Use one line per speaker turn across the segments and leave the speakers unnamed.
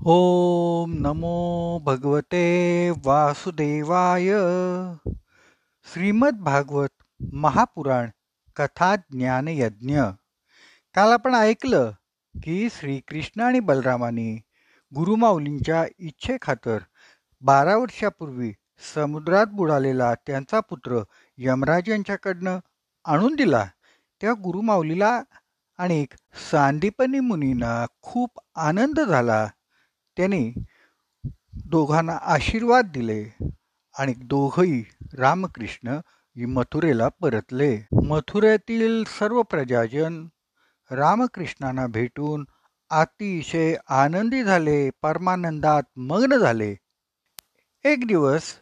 ओम नमो भगवते वासुदेवाय. श्रीमद भागवत महापुराण कथा ज्ञान यज्ञ. काल आपण ऐकलं की श्रीकृष्ण आणि बलरामाने गुरुमाऊलींच्या इच्छेखातर 12 वर्षापूर्वी समुद्रात बुडालेला त्यांचा पुत्र यमराज यांच्याकडनं आणून दिला. त्या गुरुमाऊलीला आणि सांदीपनी मुनींना खूप आनंद झाला. त्यांनी दोघांना आशीर्वाद दिले आणि दोघही रामकृष्ण मथुरेला परतले. मथुरेतील सर्व प्रजाजन रामकृष्णांना भेटून अतिशय आनंदी झाले, परमानंदात मग्न झाले. एक दिवस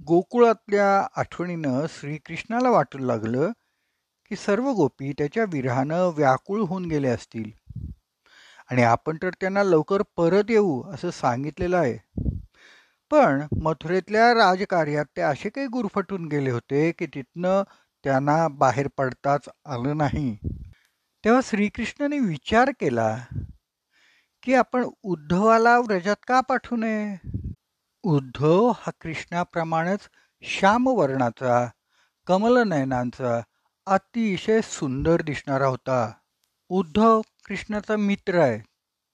गोकुळातल्या आठवणीनं श्रीकृष्णाला वाटू लागलं की सर्व गोपी त्याच्या विरहानं व्याकुळ होऊन गेले असतील आणि आपण तर त्यांना लवकर परत येऊ असं सांगितलेलं आहे. पण मथुरेतल्या राजकार्यात ते असे काही गुरफटून गेले होते की तिथनं त्यांना बाहेर पडताच आलं नाही. तेव्हा श्रीकृष्णाने विचार केला की आपण उद्धवाला व्रजात का पाठवू नये. उद्धव हा कृष्णाप्रमाणेच श्यामवर्णाचा, कमलनयनांचा, अतिशय सुंदर दिसणारा होता. उद्धव कृष्णाचा मित्र आहे.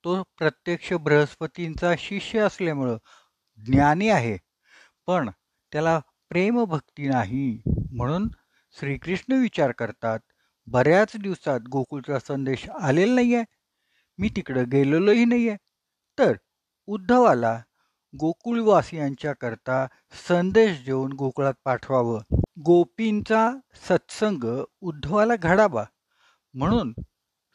तो प्रत्यक्ष बृहस्पतींचा शिष्य असल्यामुळं ज्ञानी आहे, पण त्याला प्रेमभक्ती नाही. म्हणून श्रीकृष्ण विचार करतात, बऱ्याच दिवसात गोकुळचा संदेश आलेला नाहीये, मी तिकडं गेलेलोही नाहीये, तर उद्धवाला गोकुळवासियांच्या करता संदेश देऊन गोकुळात पाठवावं. गोपींचा सत्संग उद्धवाला घडावा म्हणून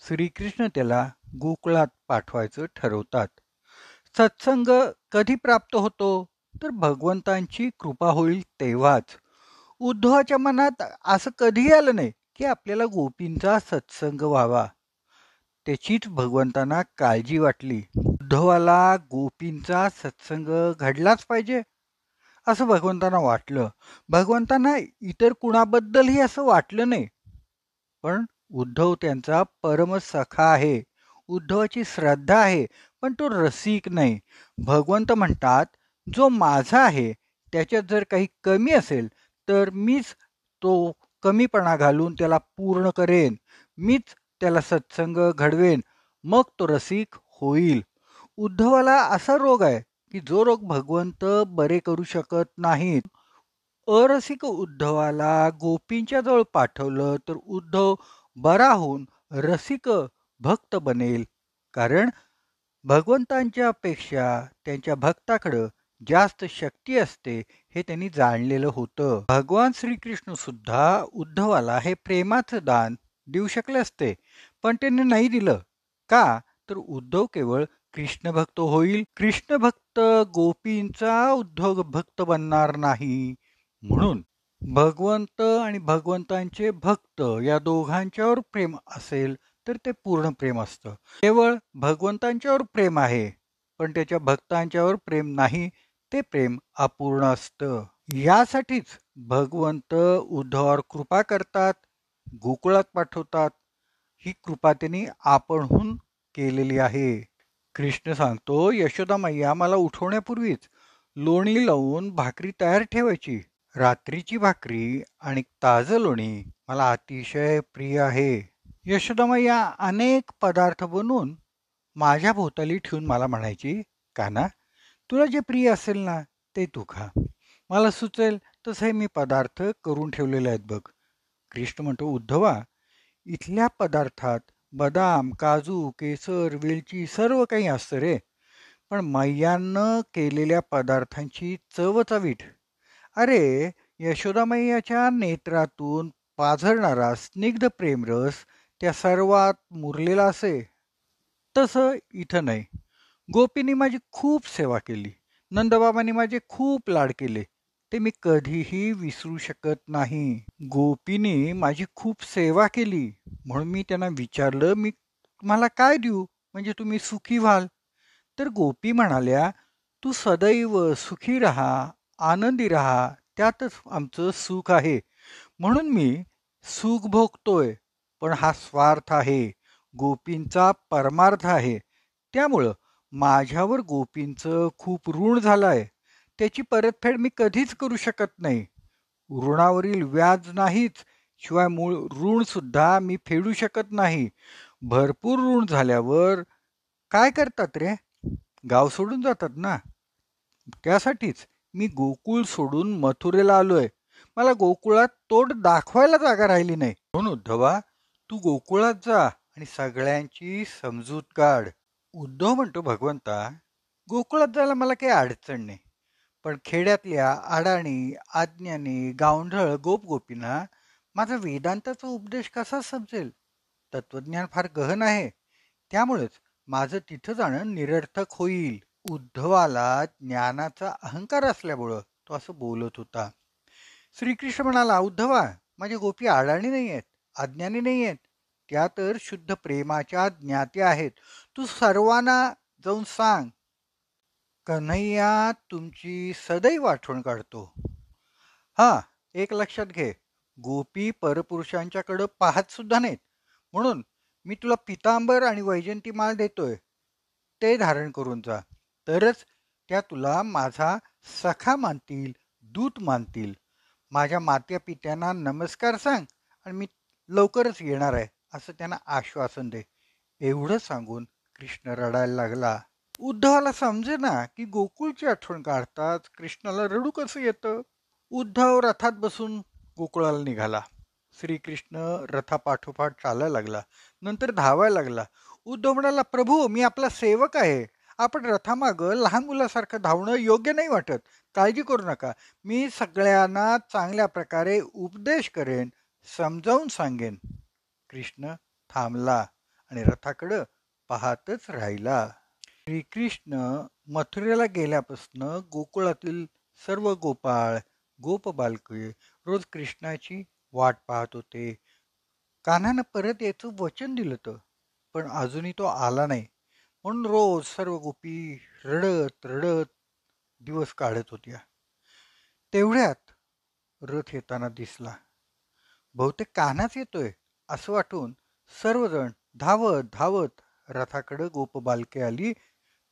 श्रीकृष्ण त्याला गोकुळात पाठवायचं ठरवतात. सत्संग कधी प्राप्त होतो तर भगवंतांची कृपा होईल तेव्हाच. उद्धवाच्या मनात असं कधीही आलं नाही की आपल्याला गोपींचा सत्संग व्हावा. त्याचीच भगवंतांना काळजी वाटली. उद्धवाला गोपींचा सत्संग घडलाच पाहिजे असं भगवंतांना वाटलं. भगवंतांना इतर कुणाबद्दलही असं वाटलं नाही, पण उद्धव त्यांचा परमसखा आहे, उद्धवाची श्रद्धा आहे, पण तो रसिक नाही. भगवंत म्हणतात, जो माझा आहे त्याच्यात जर काही कमी असेल तर मीच तो कमीपणा घालून त्याला पूर्ण करेन, मीच त्याला सत्संग घडवेन, मग तो रसिक होईल. उद्धवाला असा रोग आहे की जो रोग भगवंत बरे करू शकत नाहीत. अरसिक उद्धवाला गोपींच्या जवळ पाठवलं तर उद्धव बरा होऊन रसिक भक्त बनेल. कारण भगवंतांच्या पेक्षा त्यांच्या भक्ताकडं जास्त शक्ती असते हे त्यांनी जाणलेलं होतं. भगवान श्रीकृष्ण सुद्धा उद्धवाला हे प्रेमाचं दान देऊ शकले असते, पण त्यांनी नाही दिलं. का तर उद्धव केवळ कृष्ण भक्त होईल, कृष्ण भक्त गोपींचा उद्धव भक्त बनणार नाही. म्हणून भगवंत आणि भगवंतांचे भक्त या दोघांच्यावर प्रेम असेल तर ते पूर्ण प्रेम असतं. केवळ भगवंतांच्यावर प्रेम आहे पण त्याच्या भक्तांच्यावर प्रेम नाही, ते प्रेम अपूर्ण असतं. यासाठीच भगवंत उद्धवावर कृपा करतात, गोकुळात पाठवतात. ही कृपा त्यांनी आपणहून केलेली आहे. कृष्ण सांगतो, यशोदा मैया मला उठवण्यापूर्वीच लोणी लावून भाकरी तयार ठेवायची. रात्रीची भाकरी आणि ताजं लोणी मला अतिशय प्रिय आहे. यशोदा मैया अनेक पदार्थ बनवून माझ्या भोवताली ठेवून मला म्हणायची, कान्हा, तुला जे प्रिय असेल ना ते तू खा. मला सुचेल तसे मी पदार्थ करून ठेवलेले आहेत बघ. कृष्ण म्हणतो, उद्धवा, इथल्या पदार्थात बदाम, काजू, केसर, वेलची सर्व काही असतं रे, पण मैयानं केलेल्या पदार्थांची चवच वीट. अरे, यशोदा मैयाच्या नेत्रातून पाझरणारा स्निग्ध प्रेमरस त्या सर्वात मुरलेला असे. तसं इथं नाही. गोपींनी माझी खूप सेवा केली, नंदबाबांनी माझे खूप लाड केले, ते मी कधीही विसरू शकत नाही. गोपींनी माझी खूप सेवा केली म्हणून मी त्यांना विचारलं, मी तुम्हाला काय देऊ म्हणजे तुम्ही सुखी व्हाल. तर गोपी म्हणाल्या, तू सदैव सुखी राहा, आनंदी राहा, त्यातच आमचं सुख आहे. म्हणून मी सुख भोगतोय, पण हा स्वार्थ आहे, गोपींचा परमार्थ आहे. त्यामुळं माझ्यावर गोपींचं खूप ऋण झालंय. त्याची परतफेड मी कधीच करू शकत नाही. ऋणावरील व्याज नाहीच, शिवाय मूळ ऋण सुद्धा मी फेडू शकत नाही. भरपूर ऋण झाल्यावर काय करतात रे? गाव सोडून जातात ना. त्यासाठीच मी गोकुळ सोडून मथुरेला आलोय. मला गोकुळात तोड दाखवायला जागा राहिली नाही. म्हणून उद्धवा, तू गोकुळात जा आणि सगळ्यांची समजूत काढ. उद्धव म्हणतो, भगवंता, गोकुळात जायला मला काही अडचण नाही. पण खेड्यातल्या अडाणी, अज्ञानी, गावंढळ गोपगोपींना माझा वेदांताचा उपदेश कसा समजेल? तत्वज्ञान फार गहन आहे. त्यामुळेच माझं तिथं जाणं निरर्थक होईल. उद्धवाला ज्ञानाचा अहंकार असल्यामुळं तो असं बोलत होता. श्रीकृष्ण म्हणाला, उद्धवा, माझे गोपी अडाणी नाही आहेत, अज्ञानी नाही आहेत. त्या तर शुद्ध प्रेमाच्या ज्ञात्या आहेत. तू सर्वांना जाऊन सांग, कन्हैया तुमची सदैव आठवण काढतो. हा, एक लक्षात घे, गोपी परपुरुषांच्याकडं पाहत सुद्धा नाहीत. म्हणून मी तुला पितांबर आणि वैजंती माळ देतोय. ते धारण करून जा. तरच त्या तुला माझा सखा मानतील, दूत मानतील. माझ्या मात्या पित्यांना नमस्कार सांग आणि मी लवकरच येणार आहे असं त्यांना आश्वासन दे. एवढं सांगून कृष्ण रडायला लागला. उद्धवाला समजे ना की गोकुळची आठवण काढतात कृष्णाला रडू कसं येतं. उद्धव रथात बसून गोकुळाला निघाला. श्रीकृष्ण रथापाठोपाठ चालायला लागला. नंतर धावायला लागला. उद्धव म्हणाला, प्रभू, मी आपला सेवक आहे. आपण रथामागं लहान मुलासारखं धावणं योग्य नाही वाटत. काळजी करू नका. मी सगळ्यांना चांगल्या प्रकारे उपदेश करेन, समजावून सांगेन. कृष्ण थांबला आणि रथाकडं पाहतच राहिला. श्रीकृष्ण मथुरेला गेल्यापासून गोकुळातील सर्व गोपाळ, गोपबालके रोज कृष्णाची वाट पाहत होते. कान्हानं परत याचं वचन दिलं होतं, पण अजूनही तो आला नाही. म्हणून रोज सर्व गोपी रडत रडत दिवस काढत होत्या. तेवढ्यात रथ येताना दिसला. बहुतेक कान्हाच येतोय असं वाटून सर्वजण धावत धावत रथाकडे गोपबालके आली.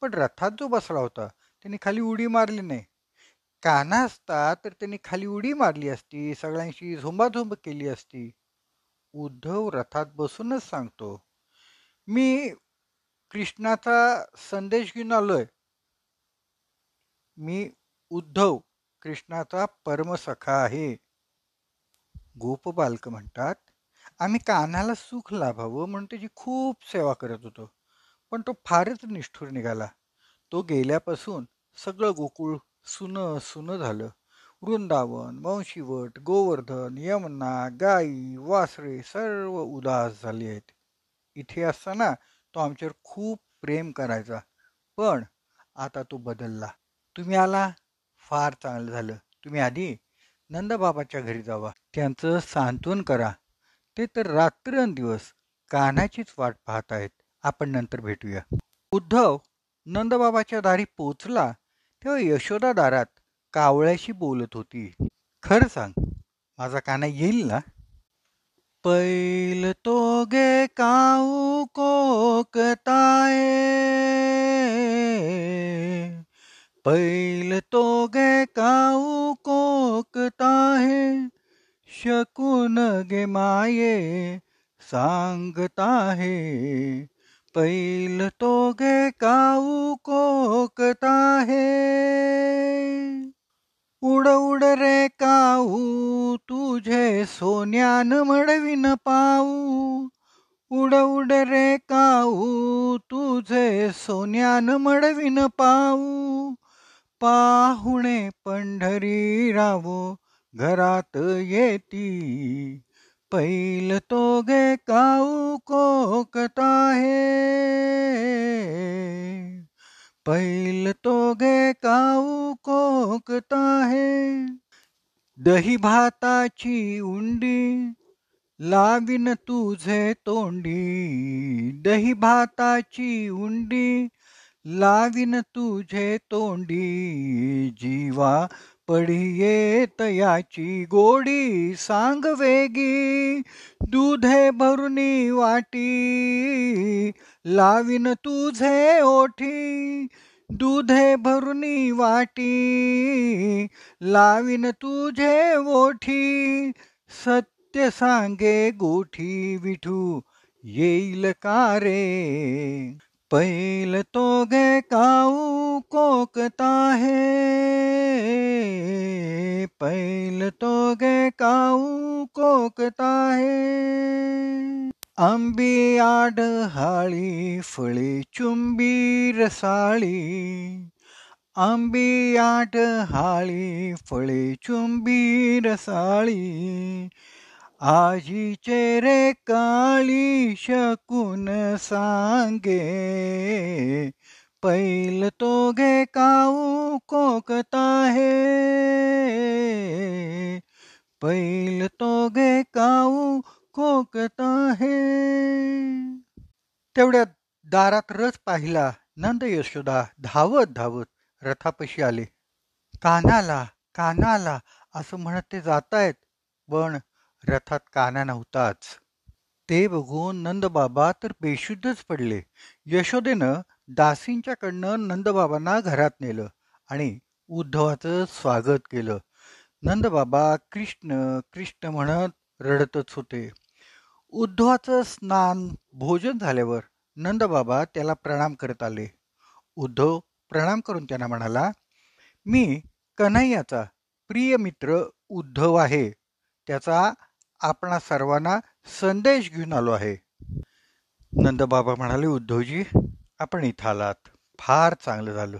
पण रथात जो बसला होता त्यांनी खाली उडी मारली नाही. कान्हा असता तर त्यांनी खाली उडी मारली असती, सगळ्यांशी झोंबाझोंब केली असती. उद्धव रथात बसूनच सांगतो, मी कृष्णाचा संदेश घेऊन आलोय. मी उद्धव कृष्णाचा परमसखा आहे. गोपबालक म्हणतात, आम्ही कान्हाला सुख लाभावं म्हणून त्याची खूप सेवा करत होतो. पण तो फारच निष्ठुर निघाला. तो गेल्यापासून सगळं गोकुळ सुनं सुनं झालं. वृंदावन, वंशीवट, गोवर्धन, यमुना, गाई, वासरे सर्व उदास झाली आहेत. इथे असताना तो आमच्यावर खूप प्रेम करायचा. पण आता तो बदलला. तुम्ही आला, फार चांगलं झालं. तुम्ही आधी नंदबाबाच्या घरी जावा, त्यांचं सांत्वन करा. ते तर रात्रंदिवस कान्हाचीच वाट पाहत आहेत. आपण नंतर भेटूया. उद्धव नंदबाबाच्या दारी पोचला तेव्हा यशोदा दारात कावळ्याशी बोलत होती. खरं सांग, माझा कान्हा येईल ना? पैल तो गे काऊ कोकताये, पैल तो गे काऊ कोकताहे, शकून गे माये सांगता है. पैल तो गे काऊ कोकता है, उड उड रे काऊ तुझे सोन्यान मडविन पाऊ, उड उड रे काऊ तुझे सोन्यान मडविन पाऊ, पाहुणे पंढरी रावो घरात येती, पैल तो गे काऊ कोकता है, पैल तो गे काऊ कोकता है. दही भाताची उंडी लावीन तुझे तोंडी, दही भाताची उंडी लावीन तुझे तोंडी, जीवा पढिये तयाची गोडी सांग वेगी, दुधे भरुनी वाटी लावीन तुझे ओठी, दुधे भरुनी वाटी लावीन तुझे ओठी, सत्य सांगे गोठी विठू येईल का रे. पैल तो गे काऊ कोकता है, पैल तो गे काऊ कोकता है. आंबी आढहाळी फळे चुंबी रसाळी, आंबी आढहाळी फळे चुंबी रसाळी, आजीचे रे काळी शकून सांगे, पैल तो गे काऊ कोकता है, पैल तो गे काऊ कोकता है. तेवढ्यात दारात रथ पाहिला नंद यशोदा धावत धावत रथापाशी आले. कान्हाला कान्हाला असं म्हणत ते जातायत, पण रथात कान्हा नव्हताच. ते बघून नंदबाबा तर बेशुद्धच पडले. यशोदेनं दासींच्याकडनं नंदबाबांना घरात नेलं आणि उद्धवाचं स्वागत केलं. नंदबाबा कृष्ण कृष्ण म्हणत रडतच होते. उद्धवाचं स्नान भोजन झाल्यावर नंदबाबा त्याला प्रणाम करत आले. उद्धव प्रणाम करून त्यांना म्हणाला, मी कन्हैयाचा प्रिय मित्र उद्धव आहे. त्याचा आपणा सर्वांना संदेश घेऊन आलो आहे. नंदबाबा म्हणाले, उद्धवजी आपण इथं आलात फार चांगलं झालं.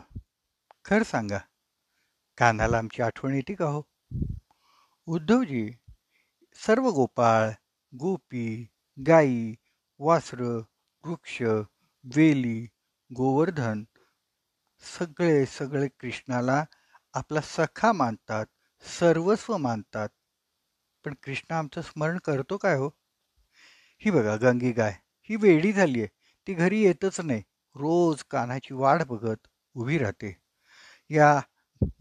खरं सांगा, कान्हाला आमची आठवण येते का हो? उद्धवजी, सर्व गोपाळ गोपी गाई वासरं वृक्ष वेली गोवर्धन सगळे सगळे कृष्णाला आपला सखा मानतात, सर्वस्व मानतात. पण कृष्ण आमचं स्मरण करतो काय हो? ही बघा गंगी गाय, ही वेडी झाली आहे. ती घरी येतच नाही. रोज कान्हाची वाट बघत उभी राहते. या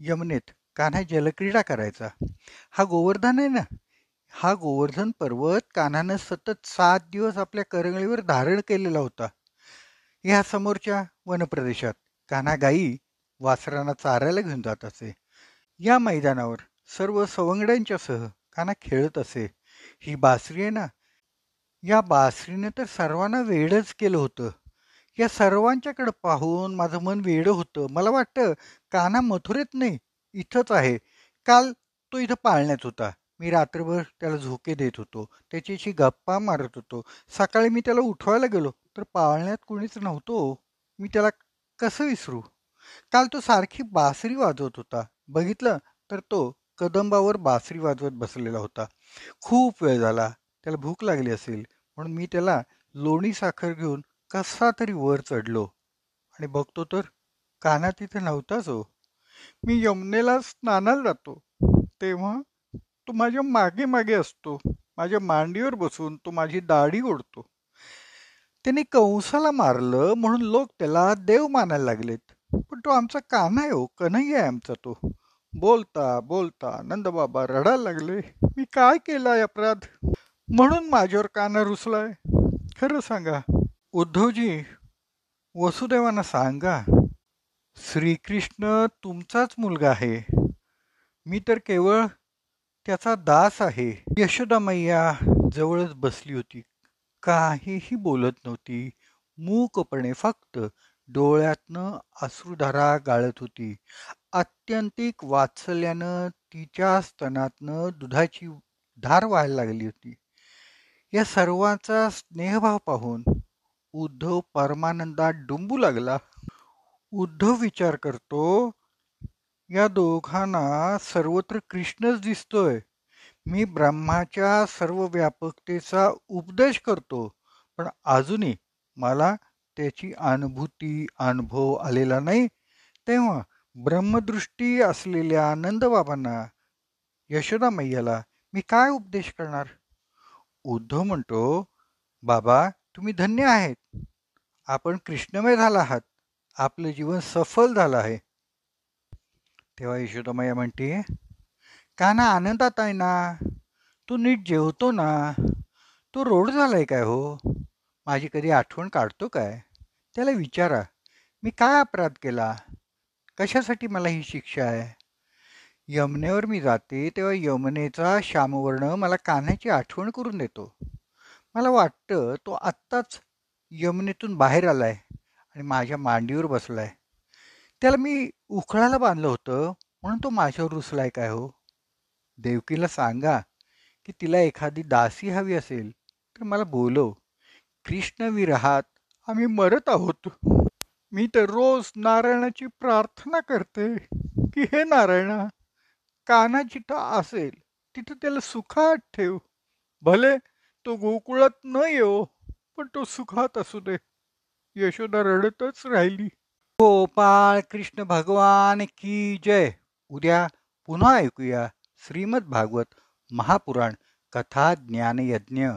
यमुनेत कान्हा जलक्रीडा करायचा. हा गोवर्धन आहे ना, हा गोवर्धन पर्वत कान्हानं सतत 7 दिवस आपल्या करंगळीवर धारण केलेला होता. ह्या समोरच्या वनप्रदेशात कान्हा गाई वासरांना चारायला घेऊन जात असे. या मैदानावर सर्व सवंगड्यांच्या सह कान्हा खेळत असे. ही बासरी आहे ना, या बासरीने तर सर्वांना वेडच केलं होतं. या सर्वांच्याकडे पाहून माझं मन वेडं होतं. मला वाटतं कान्हा मथुरेत नाही, इथंच आहे. काल तो इथं पाळण्यात होता. मी रात्रभर त्याला झोके देत होतो, त्याच्याशी गप्पा मारत होतो. सकाळी मी त्याला उठवायला गेलो तर पाळण्यात कोणीच नव्हतो. मी त्याला कसं विसरू? काल तो सारखी बासरी वाजवत होता. बघितलं तर तो कदंबावर बासरी वाजवत बसलेला होता. खूप वेळ झाला. त्याला भूक लागली असेल म्हणून मी त्याला लोणी साखर घेऊन कसा तरी वर चढलो आणि बघतो तर कान्हा तिथे नव्हताच हो. मी यमुनेला स्नानाला जातो तेव्हा तो माझ्या मागे मागे असतो. माझ्या मांडीवर बसून तो माझी दाढी ओढतो. त्याने कंसाला मारलं म्हणून लोक त्याला देव मानायला लागलेत. पण तो आमचा कान्हा आहे हो, कन्हैया आहे आमचा तो. बोलता बोलता नंदबाबा रडायला लागले. मी काय केलाय अपराध म्हणून माझ्यावर कान्हा रुसलाय? खरं सांगा उद्धवजी. वसुदेवांना सांगा, श्रीकृष्ण तुमचाच मुलगा आहे. मी तर केवळ त्याचा दास आहे. यशोदा मैया जवळच बसली होती. काहीही बोलत नव्हती. मूकपणे फक्त डोळ्यातनं अश्रुधारा गाळत होती. आत्यंतिक वात्सल्यानं तिच्या स्तनातनं दुधाची धार व्हायला लागली होती. या सर्वांचा स्नेहभाव पाहून उद्धव परमानंदात डुंबू लागला. उद्धव विचार करतो, या दोघांना सर्वत्र कृष्णच दिसतोय. मी ब्रह्माच्या सर्व व्यापकतेचा उपदेश करतो, पण अजूनही मला त्याची अनुभव आलेला नाही. तेव्हा ब्रह्मदृष्टी असलेल्या नंदबाबांना, यशोदा मैयाला मी काय उपदेश करणार? उद्धव म्हणतो, बाबा तुम्ही धन्य आहेत. आपण कृष्णमय झाला आहात. आपलं जीवन सफल झालं आहे. तेव्हा यशोदामाया म्हणते, कान्हा आनंदात आहे ना? तू नीट जेवतो ना? तो रोड झालाय काय हो? माझी कधी आठवण काढतो काय? त्याला विचारा, मी काय अपराध केला? कशासाठी मला ही शिक्षा आहे? यमुनेवर मी जाते तेव्हा यमुनेचा श्यामवर्ण मला कान्ह्याची आठवण करून देतो. मला वाटतं तो आत्ताच यमुनेतून बाहेर आलाय आणि माझ्या मांडीवर बसलाय. त्याला मी उखळाला बांधलं होतं म्हणून तो माझ्यावर रुसलाय काय हो? देवकीला सांगा की तिला एखादी दासी हवी असेल तर मला बोलव. कृष्ण विरहात आम्ही मरत आहोत. मी तर रोज नारायणाची प्रार्थना करते की हे नारायणा, कान्हा जिथं असेल तिथं त्याला सुखात ठेव. भले तो गोकुळात न येवो, पण तो सुखात असू दे. यशोदा रडतच राहिली. गोपाळ कृष्ण भगवान की जय. उद्या पुन्हा ऐकूया श्रीमद भागवत महापुराण कथा ज्ञान यज्ञ.